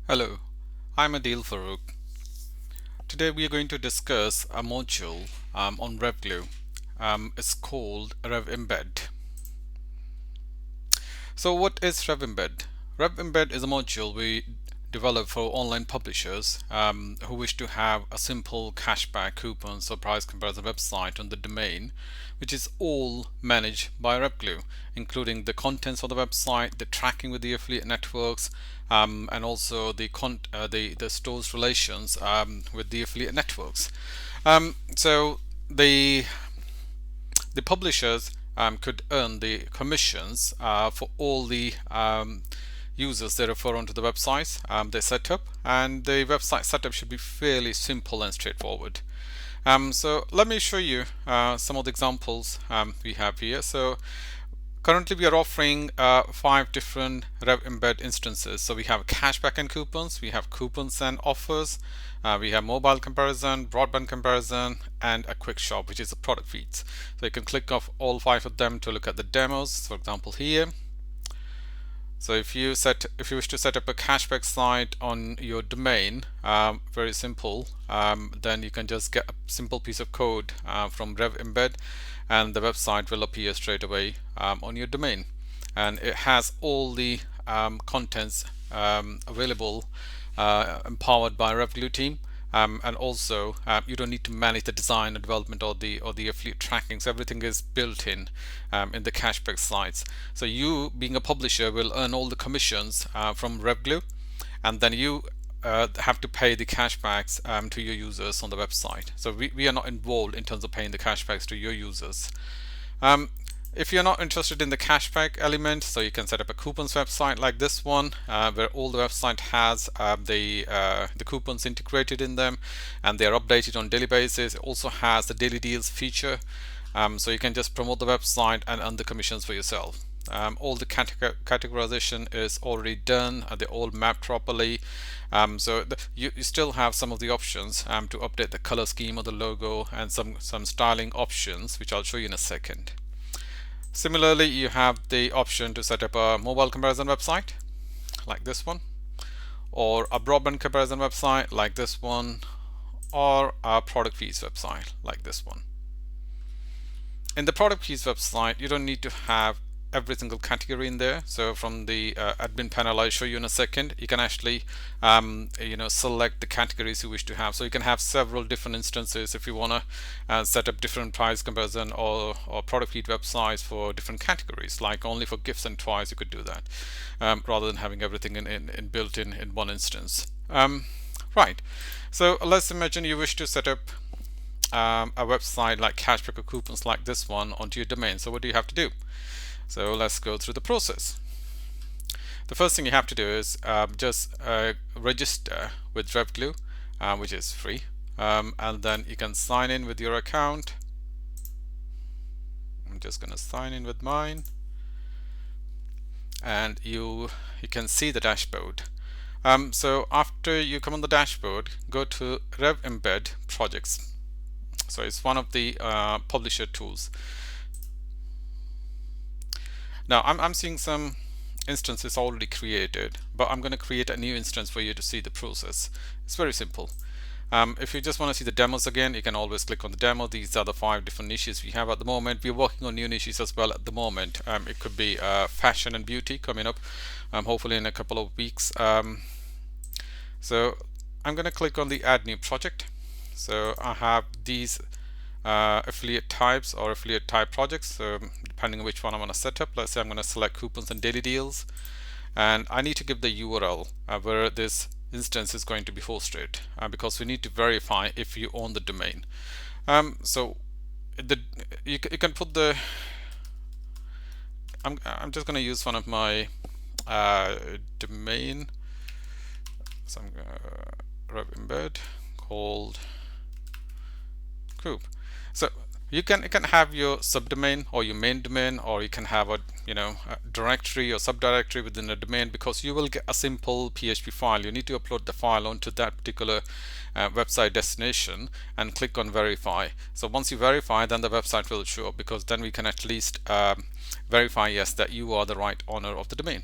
Hello, I'm Adil Farouk. Today we are going to discuss a module on RevGlue. It's called Revembed. So what is Revembed? Revembed is a module we develop for online publishers who wish to have a simple cashback coupons or price comparison website on the domain, which is all managed by RevGlue, including the contents of the website, the tracking with the affiliate networks, and also the store's relations with the affiliate networks. So the publishers could earn the commissions for all the users they refer onto the websites they set up, and the website setup should be fairly simple and straightforward. So let me show you some of the examples we have here. So currently we are offering 5 different Revembed instances. So we have cashback and coupons, we have coupons and offers, we have mobile comparison, broadband comparison, and a quick shop, which is the product feeds. So you can click off all 5 of them to look at the demos, for example here. So if you wish to set up a cashback site on your domain, very simple, then you can just get a simple piece of code from Revembed, and the website will appear straight away on your domain, and it has all the contents available, empowered by RevGlue team. And also you don't need to manage the design and development or the affiliate tracking, so everything is built in the cashback sites. So you, being a publisher, will earn all the commissions from RevGlue, and then you have to pay the cashbacks to your users on the website. So we are not involved in terms of paying the cashbacks to your users. If you're not interested in the cashback element, so you can set up a coupons website like this one, where all the website has the coupons integrated in them, and they are updated on daily basis. It also has the daily deals feature, so you can just promote the website and earn the commissions for yourself. All the categorization is already done, they're all mapped properly. So you still have some of the options to update the color scheme of the logo and some styling options, which I'll show you in a second. Similarly, you have the option to set up a mobile comparison website like this one, or a broadband comparison website like this one, or a product feeds website like this one. In the product feeds website, you don't need to have every single category in there. So from the admin panel I'll show you in a second, you can actually select the categories you wish to have. So you can have several different instances if you want to set up different price comparison or product feed websites for different categories. Like only for gifts and toys you could do that, rather than having everything in built in one instance. Right, so let's imagine you wish to set up a website like cashback or coupons like this one onto your domain. So what do you have to do? So let's go through the process. The first thing you have to do is just register with RevGlue, which is free, and then you can sign in with your account. I'm just going to sign in with mine, and you can see the dashboard. So after you come on the dashboard, go to Revembed projects. So it's one of the publisher tools. Now I'm seeing some instances already created, but I'm going to create a new instance for you to see the process. It's very simple. If you just want to see the demos again, you can always click on the demo. These are the 5 different niches we have at the moment. We're working on new niches as well at the moment. It could be fashion and beauty coming up, hopefully in a couple of weeks. So I'm going to click on the add new project. So I have these affiliate types or affiliate type projects, so depending on which one I want to set up. Let's say I'm going to select coupons and daily deals, and I need to give the URL where this instance is going to be hosted, because we need to verify if you own the domain. So you can put the I'm just going to use one of my domain, so I'm going to Revembed called group. So you can have your subdomain or your main domain, or you can have a directory or subdirectory within a domain, because you will get a simple PHP file. You need to upload the file onto that particular website destination and click on verify. So once you verify, then the website will show up, because then we can at least verify, yes, that you are the right owner of the domain.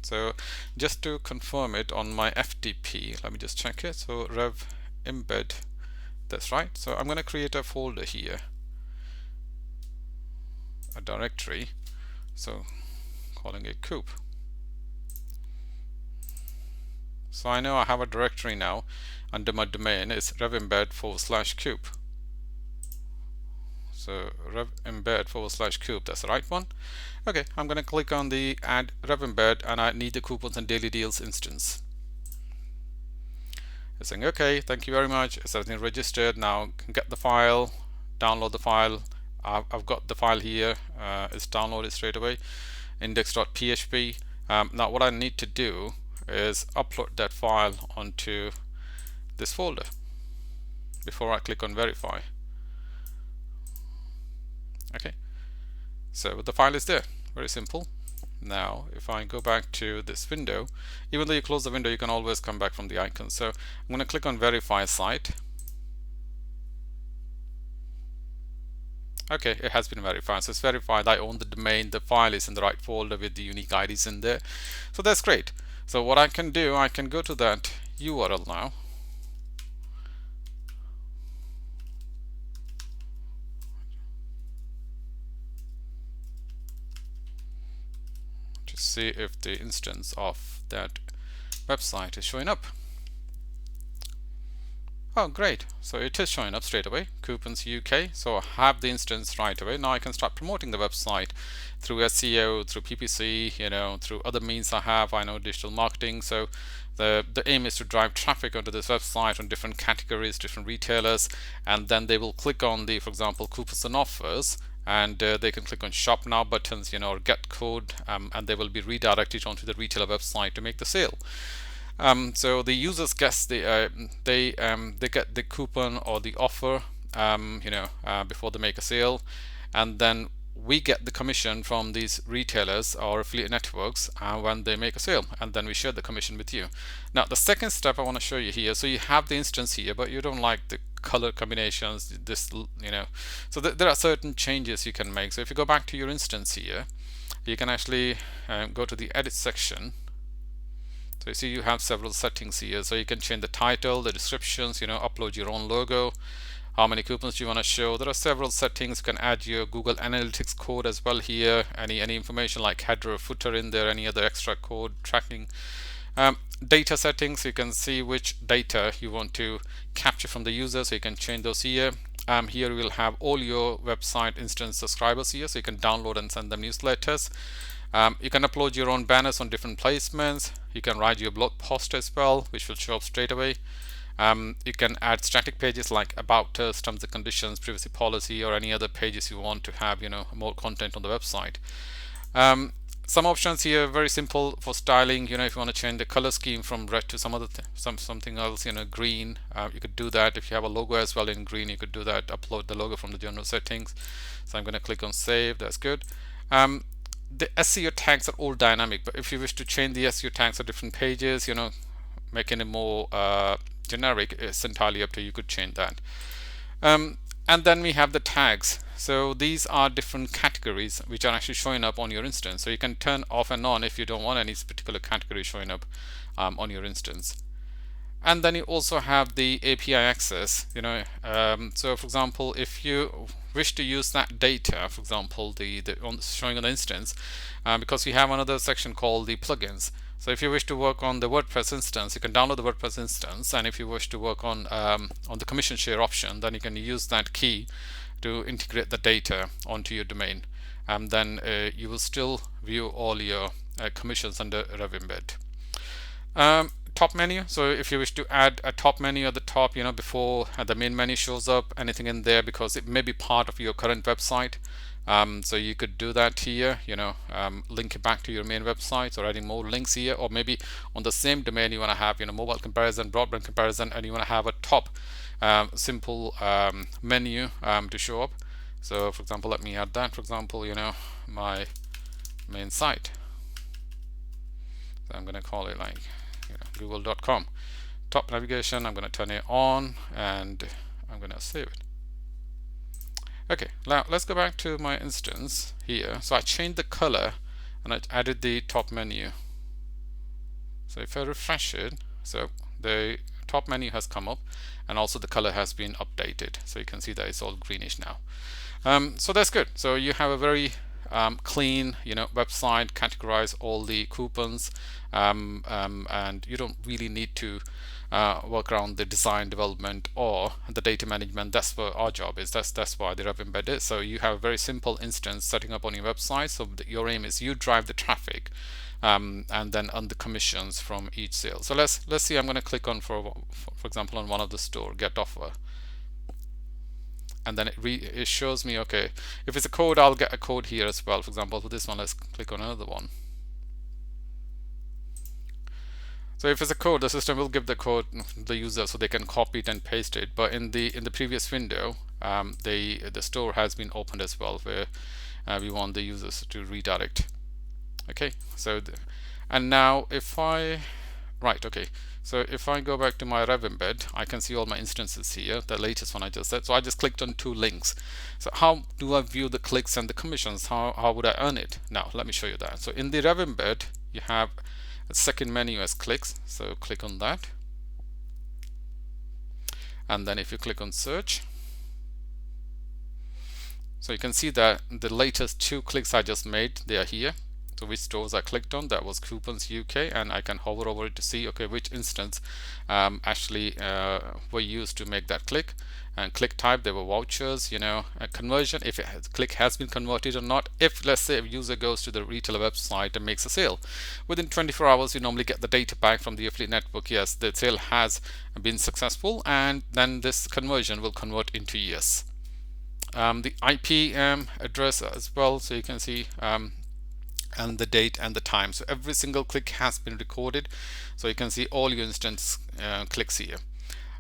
So just to confirm it on my FTP, let me just check it. So Revembed, that's right. So I'm going to create a folder here, a directory. So calling it coop. So I know I have a directory now under my domain is revembed/coop. So revembed/coop, that's the right one. Okay, I'm going to click on the add revembed, and I need the coupons and daily deals instance. It's saying okay, thank you very much, it's everything registered. Now get the file, download the file. I've got the file here, it's downloaded straight away, index.php. Now what I need to do is upload that file onto this folder before I click on verify. Okay, so the file is there, very simple. Now if I go back to this window, even though you close the window, you can always come back from the icon. So I'm going to click on verify site. Okay, it has been verified, so it's verified I own the domain, the file is in the right folder with the unique IDs in there. So that's great. So what I can do, I can go to that URL now, to see if the instance of that website is showing up. Oh great, so it is showing up straight away, Coupons UK. So I have the instance right away. Now I can start promoting the website through SEO, through PPC, through other means I know digital marketing. So the aim is to drive traffic onto this website on different categories, different retailers, and then they will click on the, for example, coupons and offers, and they can click on shop now buttons, or get code, and they will be redirected onto the retailer website to make the sale. So the users guess they get the coupon or the offer before they make a sale, and then we get the commission from these retailers or affiliate networks when they make a sale, and then we share the commission with you. Now the second step I want to show you here, so you have the instance here, but you don't like the color combinations, so there are certain changes you can make. So if you go back to your instance here, you can actually go to the edit section. So you see you have several settings here, so you can change the title, the descriptions, upload your own logo, how many coupons you want to show. There are several settings. You can add your Google Analytics code as well here, any information like header or footer in there, any other extra code tracking. Data settings, you can see which data you want to capture from the user, so you can change those here. Here we'll have all your website instance subscribers here, so you can download and send them newsletters. You can upload your own banners on different placements. You can write your blog post as well, which will show up straight away. You can add static pages like about us, terms and conditions, privacy policy, or any other pages you want to have more content on the website. Some options here, very simple for styling. If you want to change the color scheme from red to something else, green, you could do that. If you have a logo as well in green, you could do that, upload the logo from the general settings. So I'm going to click on save. That's good. The SEO tags are all dynamic, but if you wish to change the SEO tags for different pages, making it more generic, it's entirely up to you. You could change that. And then we have the tags. So these are different categories which are actually showing up on your instance. So you can turn off and on if you don't want any particular category showing up on your instance. And then you also have the API access. So for example, if you wish to use that data, for example, the showing on the instance, because we have another section called the plugins. So if you wish to work on the WordPress instance, you can download the WordPress instance, and if you wish to work on the commission share option, then you can use that key to integrate the data onto your domain, and then you will still view all your commissions under Revembed. Top menu, so if you wish to add a top menu at the top, before the main menu shows up, anything in there, because it may be part of your current website, so you could do that here, link it back to your main website, or adding more links here, or maybe on the same domain you want to have mobile comparison, broadband comparison, and you want to have a top simple menu to show up. So for example, let me add that. For example, my main site, so I'm going to call it like google.com. Top navigation, I'm going to turn it on, and I'm going to save it. Okay, now let's go back to my instance here. So I changed the color and I added the top menu. So if I refresh it, so the top menu has come up, and also the color has been updated. So you can see that it's all greenish now. So that's good. So you have a very clean, website, categorize all the coupons, and you don't really need to work around the design development or the data management. That's what our job is. That's why the Revembed is. So you have a very simple instance setting up on your website. So your aim is you drive the traffic, and then earn the commissions from each sale. So let's see. I'm going to click on for example on one of the store, get offer. And then it shows me, okay, if it's a code, I'll get a code here as well. For example, for this one, let's click on another one. So if it's a code, the system will give the code to the user so they can copy it and paste it. But in the previous window, the store has been opened as well, where we want the users to redirect. Okay, so and now if I okay, so if I go back to my Revembed, I can see all my instances here, the latest one I just said. So I just clicked on 2 links. So how do I view the clicks and the commissions? How would I earn it? Now let me show you that. So in the Revembed, you have a second menu as clicks. So click on that, and then if you click on search, so you can see that the latest 2 clicks I just made, they are here. So which stores I clicked on, that was Coupons UK, and I can hover over it to see, okay, which instance actually were used to make that click. And click type, they were vouchers, a conversion, if click has been converted or not. If let's say a user goes to the retailer website and makes a sale, within 24 hours you normally get the data back from the affiliate network. Yes, the sale has been successful, and then this conversion will convert into yes. The IP address as well, so you can see and the date and the time. So every single click has been recorded, so you can see all your instance clicks here.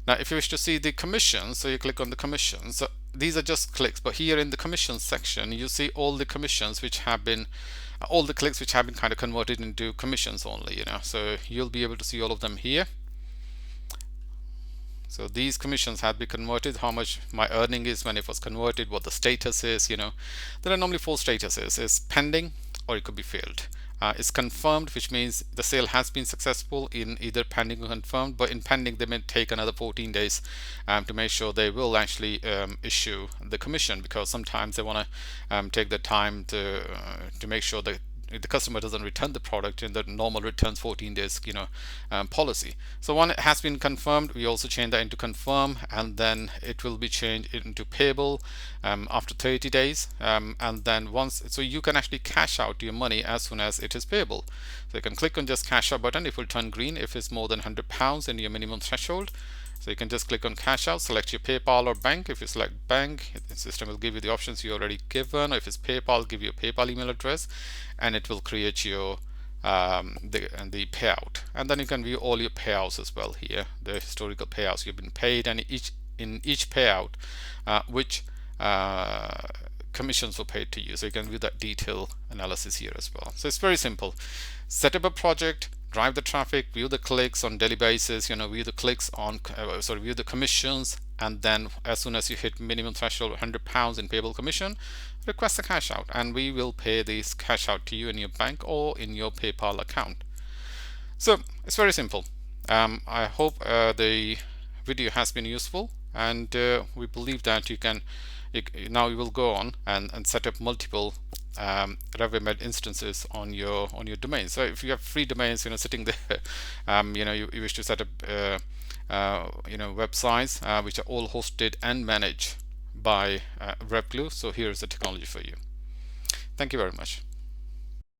Now if you wish to see the commissions, so you click on the commissions. So these are just clicks, but here in the commissions section you see all the commissions which have been all the clicks which have been kind of converted into commissions only, so you'll be able to see all of them here. So these commissions had been converted, how much my earning is when it was converted, what the status is. There are normally 4 statuses. It's pending, or it could be failed. It's confirmed, which means the sale has been successful in either pending or confirmed. But in pending, they may take another 14 days to make sure they will actually issue the commission, because sometimes they want to take the time to make sure that the customer doesn't return the product in the normal returns 14 days policy. So when it has been confirmed, we also change that into confirm, and then it will be changed into payable after 30 days, and then once, so you can actually cash out your money as soon as it is payable. So you can click on just cash out button. It will turn green if it's more than £100 in your minimum threshold. So you can just click on cash out, select your PayPal or bank. If you select bank, the system will give you the options you already given. Or if it's PayPal, give you a PayPal email address, and it will create your the payout. And then you can view all your payouts as well here, the historical payouts you've been paid, and in each payout which commissions were paid to you. So you can view that detail analysis here as well. So it's very simple. Set up a project, drive the traffic, view the clicks on daily basis, view the clicks on view the commissions, and then as soon as you hit minimum threshold £100 in payable commission, request a cash out, and we will pay this cash out to you in your bank or in your PayPal account. So it's very simple. I hope the video has been useful, and we believe that now you will go on and set up multiple Revembed instances on your domain. So if you have free domains sitting there, you wish to set up websites which are all hosted and managed by RevGlue, so here's the technology for you. Thank you very much.